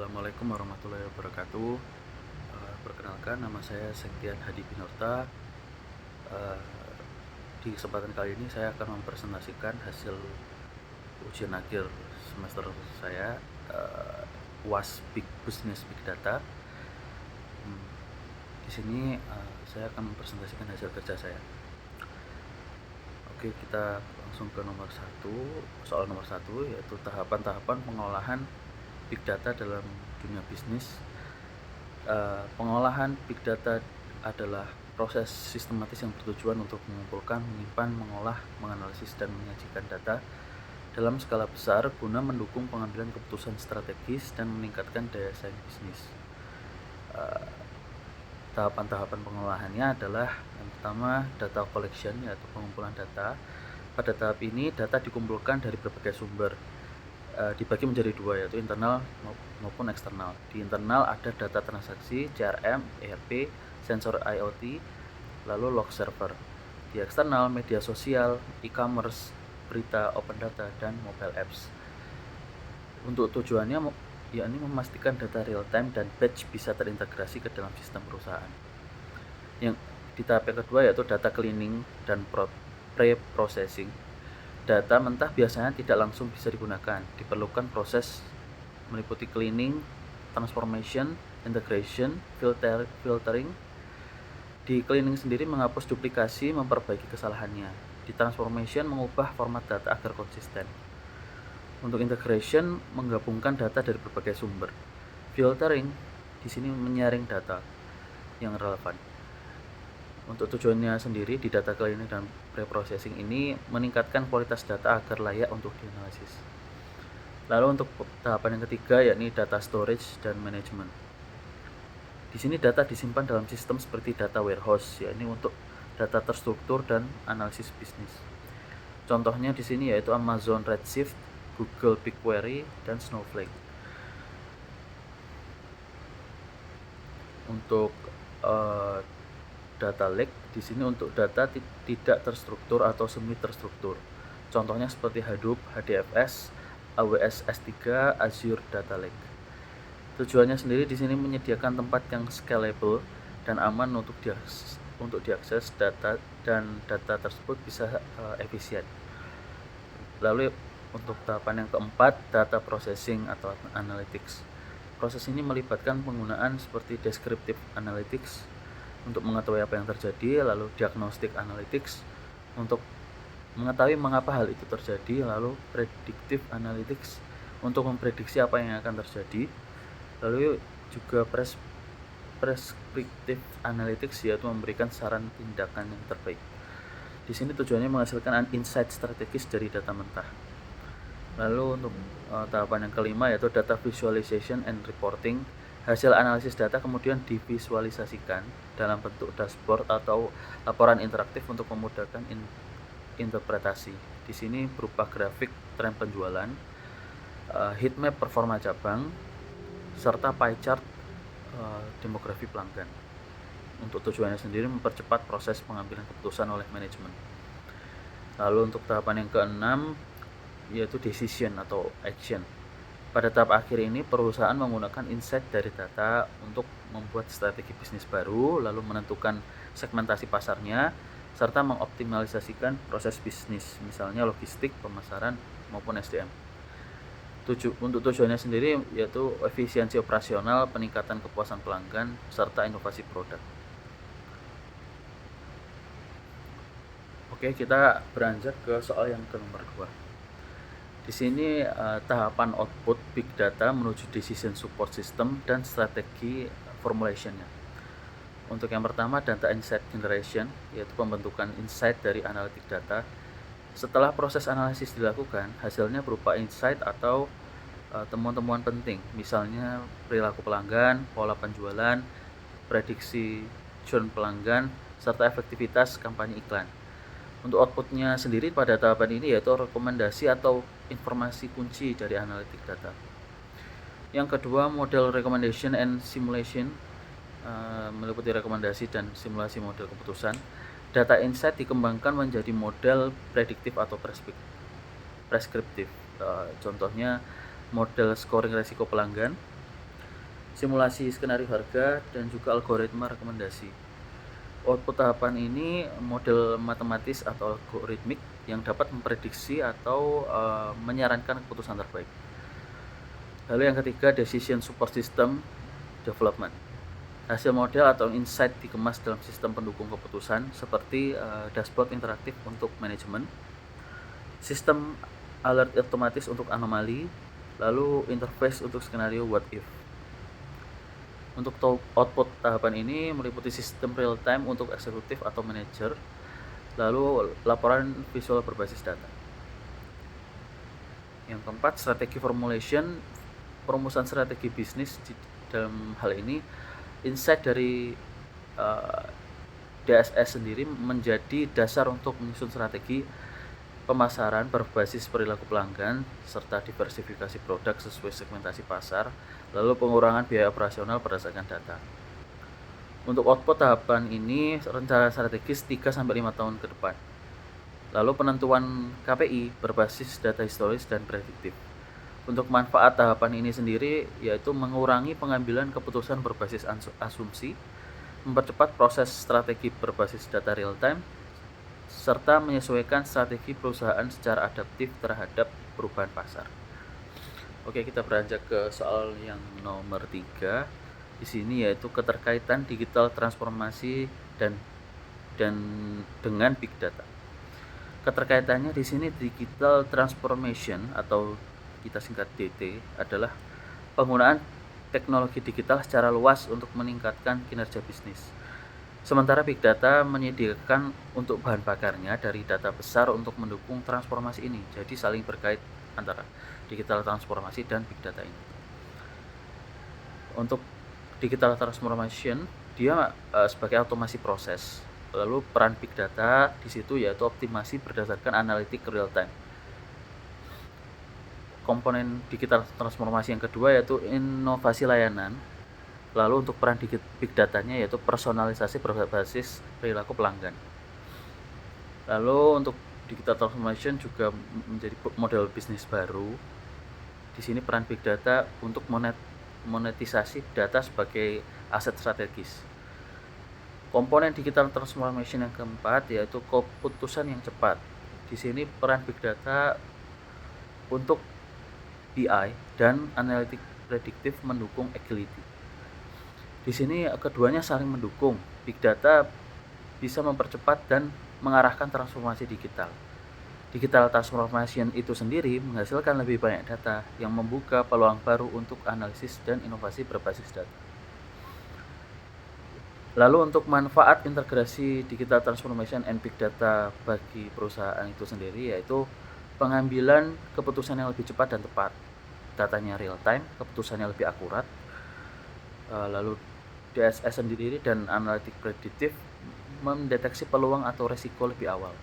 Assalamualaikum warahmatullahi wabarakatuh. Perkenalkan, nama saya Sektian Hadi Binorta. Di kesempatan kali ini saya akan mempresentasikan hasil ujian akhir semester saya, UAS Business Big Data. Di sini saya akan mempresentasikan hasil kerja saya. Oke, kita langsung ke soal nomor satu, yaitu tahapan-tahapan pengolahan Big Data dalam dunia bisnis. Pengolahan Big Data adalah proses sistematis yang bertujuan untuk mengumpulkan, menyimpan, mengolah, menganalisis, dan menyajikan data dalam skala besar guna mendukung pengambilan keputusan strategis dan meningkatkan daya saing bisnis. Tahapan-tahapan pengolahannya adalah yang pertama, data collection, yaitu pengumpulan data. Pada tahap ini data dikumpulkan dari berbagai sumber, dibagi menjadi dua, yaitu internal maupun eksternal. Di internal ada data transaksi, CRM, ERP, sensor IoT, lalu log server. Di eksternal, media sosial, e-commerce, berita, open data, dan mobile apps. Untuk tujuannya yakni memastikan data real time dan batch bisa terintegrasi ke dalam sistem perusahaan. Yang di tahap yang kedua yaitu data cleaning dan pre-processing. Data mentah biasanya tidak langsung bisa digunakan. Diperlukan proses meliputi cleaning, transformation, integration, filtering. Di cleaning sendiri menghapus duplikasi, memperbaiki kesalahannya. Di transformation mengubah format data agar konsisten. Untuk integration menggabungkan data dari berbagai sumber. Filtering di sini menyaring data yang relevan. Untuk tujuannya sendiri di data cleaning dan pre-processing ini meningkatkan kualitas data agar layak untuk dianalisis. Lalu untuk tahapan yang ketiga yakni data storage dan management. Di sini data disimpan dalam sistem seperti data warehouse, yakni untuk data terstruktur dan analisis bisnis. Contohnya di sini yaitu Amazon Redshift, Google BigQuery, dan Snowflake. Untuk data lake di sini untuk data tidak terstruktur atau semi terstruktur. Contohnya seperti Hadoop, HDFS, AWS S3, Azure Data Lake. Tujuannya sendiri di sini menyediakan tempat yang scalable dan aman untuk diakses data, dan data tersebut bisa efisien. Lalu untuk tahapan yang keempat, data processing atau analytics. Proses ini melibatkan penggunaan seperti descriptive analytics untuk mengetahui apa yang terjadi, lalu diagnostic analytics untuk mengetahui mengapa hal itu terjadi, lalu predictive analytics untuk memprediksi apa yang akan terjadi, lalu juga prescriptive analytics yaitu memberikan saran tindakan yang terbaik. Di sini tujuannya menghasilkan insight strategis dari data mentah. Lalu untuk tahapan yang kelima yaitu data visualization and reporting. Hasil analisis data kemudian divisualisasikan dalam bentuk dashboard atau laporan interaktif untuk memudahkan interpretasi. Di sini berupa grafik tren penjualan, heatmap performa cabang, serta pie chart demografi pelanggan. Untuk tujuannya sendiri mempercepat proses pengambilan keputusan oleh manajemen. Lalu untuk tahapan yang keenam yaitu decision atau action. Pada tahap akhir ini perusahaan menggunakan insight dari data untuk membuat strategi bisnis baru, lalu menentukan segmentasi pasarnya, serta mengoptimalisasikan proses bisnis, misalnya logistik, pemasaran, maupun SDM. Untuk tujuannya sendiri yaitu efisiensi operasional, peningkatan kepuasan pelanggan, serta inovasi produk. Oke, kita beranjak ke soal yang ke nomor 2. Di sini tahapan output big data menuju decision support system dan strategi formulationnya. Untuk yang pertama, data insight generation, yaitu pembentukan insight dari analitik data. Setelah proses analisis dilakukan, hasilnya berupa insight atau temuan-temuan penting, misalnya perilaku pelanggan, pola penjualan, prediksi churn pelanggan, serta efektivitas kampanye iklan. Untuk outputnya sendiri pada tahapan ini yaitu rekomendasi atau informasi kunci dari analitik data. Yang kedua, model recommendation and simulation, meliputi rekomendasi dan simulasi model keputusan. Data insight dikembangkan menjadi model prediktif atau preskriptif. Contohnya model scoring resiko pelanggan, simulasi skenario harga, dan juga algoritma rekomendasi. Output tahapan ini model matematis atau algoritmik yang dapat memprediksi atau menyarankan keputusan terbaik. Lalu yang ketiga, decision support system development. Hasil model atau insight dikemas dalam sistem pendukung keputusan seperti dashboard interaktif untuk manajemen, sistem alert otomatis untuk anomali, lalu interface untuk skenario what if. Untuk output tahapan ini meliputi sistem real time untuk eksekutif atau manajer, lalu laporan visual berbasis data. Yang keempat, strategi formulation, perumusan strategi bisnis. Dalam hal ini insight dari DSS sendiri menjadi dasar untuk menyusun strategi pemasaran berbasis perilaku pelanggan serta diversifikasi produk sesuai segmentasi pasar, lalu pengurangan biaya operasional berdasarkan data. Untuk output tahapan ini rencana strategis 3-5 tahun ke depan. Lalu penentuan KPI berbasis data historis dan prediktif. Untuk manfaat tahapan ini sendiri yaitu mengurangi pengambilan keputusan berbasis asumsi, mempercepat proses strategi berbasis data real time, serta menyesuaikan strategi perusahaan secara adaptif terhadap perubahan pasar. Oke, kita beranjak ke soal yang nomor 3. Di sini yaitu keterkaitan digital transformasi dan dengan big data. Keterkaitannya di sini digital transformation atau kita singkat DT adalah penggunaan teknologi digital secara luas untuk meningkatkan kinerja bisnis. Sementara big data menyediakan untuk bahan bakarnya dari data besar untuk mendukung transformasi ini. Jadi saling berkait antara digital transformasi dan big data ini. Untuk digital transformation dia sebagai otomasi proses. Lalu peran big data di situ yaitu optimasi berdasarkan analitik real time. Komponen digital transformasi yang kedua yaitu inovasi layanan. Lalu untuk peran big datanya yaitu personalisasi berbasis perilaku pelanggan. Lalu untuk digital transformation juga menjadi model bisnis baru. Di sini peran big data untuk monetisasi data sebagai aset strategis. Komponen digital transformation yang keempat yaitu keputusan yang cepat. Di sini peran big data untuk BI dan analitik prediktif mendukung agility. Di sini keduanya saling mendukung. Big data bisa mempercepat dan mengarahkan transformasi digital. Digital transformation itu sendiri menghasilkan lebih banyak data yang membuka peluang baru untuk analisis dan inovasi berbasis data. Lalu untuk manfaat integrasi digital transformation and big data bagi perusahaan itu sendiri yaitu pengambilan keputusan yang lebih cepat dan tepat, datanya real time, keputusannya lebih akurat, lalu DSS sendiri dan analitik prediktif mendeteksi peluang atau resiko lebih awal.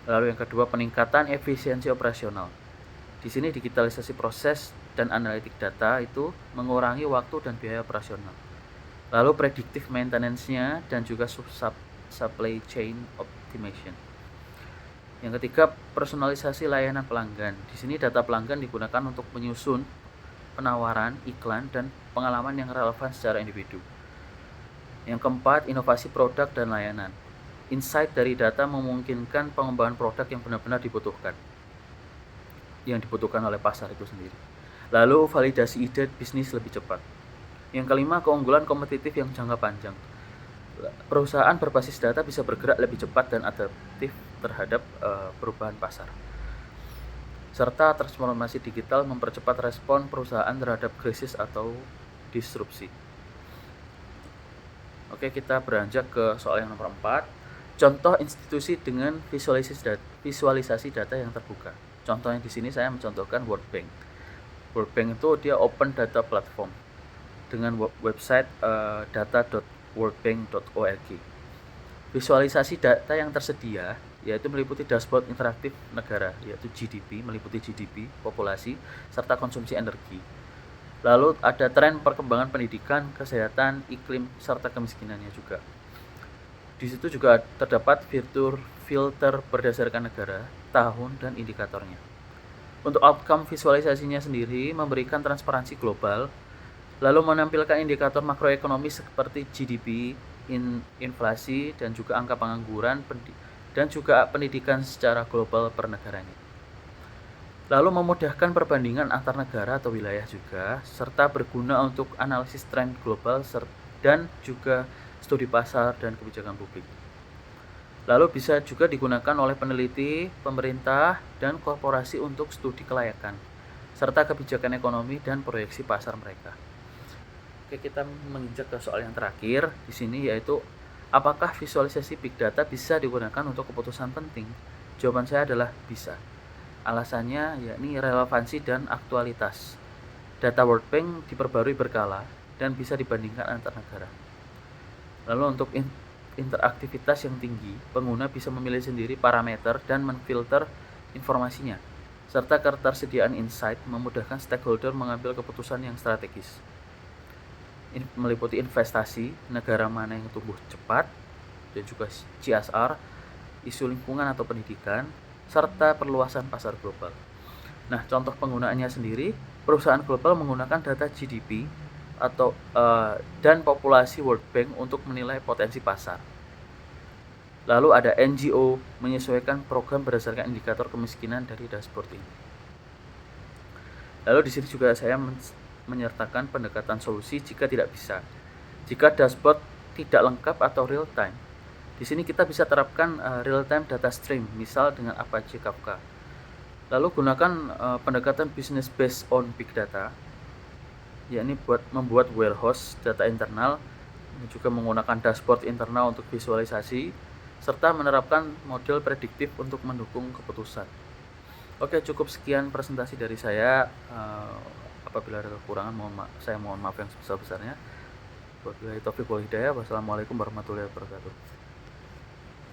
Lalu yang kedua, peningkatan efisiensi operasional. Di sini digitalisasi proses dan analitik data itu mengurangi waktu dan biaya operasional. Lalu predictive maintenance-nya dan juga supply chain optimization. Yang ketiga, personalisasi layanan pelanggan. Di sini data pelanggan digunakan untuk menyusun penawaran, iklan, dan pengalaman yang relevan secara individu. Yang keempat, inovasi produk dan layanan. Insight dari data memungkinkan pengembangan produk yang benar-benar dibutuhkan, yang dibutuhkan oleh pasar itu sendiri. Lalu validasi ide bisnis lebih cepat. Yang kelima, keunggulan kompetitif yang jangka panjang. Perusahaan berbasis data bisa bergerak lebih cepat dan adaptif terhadap perubahan pasar. Serta transformasi digital mempercepat respon perusahaan terhadap krisis atau disrupsi. Oke, kita beranjak ke soal yang nomor 4. Contoh institusi dengan visualisasi data yang terbuka. Contohnya di sini saya mencontohkan World Bank. World Bank itu dia open data platform dengan website data.worldbank.org. Visualisasi data yang tersedia yaitu meliputi dashboard interaktif negara, yaitu GDP, meliputi GDP, populasi, serta konsumsi energi. Lalu ada tren perkembangan pendidikan, kesehatan, iklim, serta kemiskinannya juga. Di situ juga terdapat fitur filter berdasarkan negara, tahun, dan indikatornya. Untuk outcome visualisasinya sendiri memberikan transparansi global, lalu menampilkan indikator makroekonomi seperti GDP, inflasi, dan juga angka pengangguran, dan juga pendidikan secara global per negaranya. Lalu memudahkan perbandingan antar negara atau wilayah juga, serta berguna untuk analisis tren global dan juga studi pasar dan kebijakan publik. Lalu bisa juga digunakan oleh peneliti, pemerintah, dan korporasi untuk studi kelayakan, serta kebijakan ekonomi dan proyeksi pasar mereka. Oke, kita menginjak ke soal yang terakhir di sini, yaitu apakah visualisasi big data bisa digunakan untuk keputusan penting? Jawaban saya adalah bisa. Alasannya yakni relevansi dan aktualitas. Data World Bank diperbarui berkala dan bisa dibandingkan antar negara. Lalu untuk interaktivitas yang tinggi, pengguna bisa memilih sendiri parameter dan menfilter informasinya, serta ketersediaan insight memudahkan stakeholder mengambil keputusan yang strategis. Ini meliputi investasi, negara mana yang tumbuh cepat, dan juga CSR, isu lingkungan atau pendidikan, serta perluasan pasar global. Nah, contoh penggunaannya sendiri, perusahaan global menggunakan data GDP dan populasi World Bank untuk menilai potensi pasar. Lalu ada NGO menyesuaikan program berdasarkan indikator kemiskinan dari dashboard ini. Lalu di sini juga saya menyertakan pendekatan solusi jika tidak bisa. Jika dashboard tidak lengkap atau real time, di sini kita bisa terapkan real time data stream, misal dengan Apache Kafka. Lalu gunakan pendekatan business based on big data, yakni membuat warehouse data internal, juga menggunakan dashboard internal untuk visualisasi, serta menerapkan model prediktif untuk mendukung keputusan. Oke, cukup sekian presentasi dari saya. Apabila ada kekurangan, saya mohon maaf yang sebesar-besarnya. Wabillahi taufiq wal hidayah. Wassalamualaikum warahmatullahi wabarakatuh.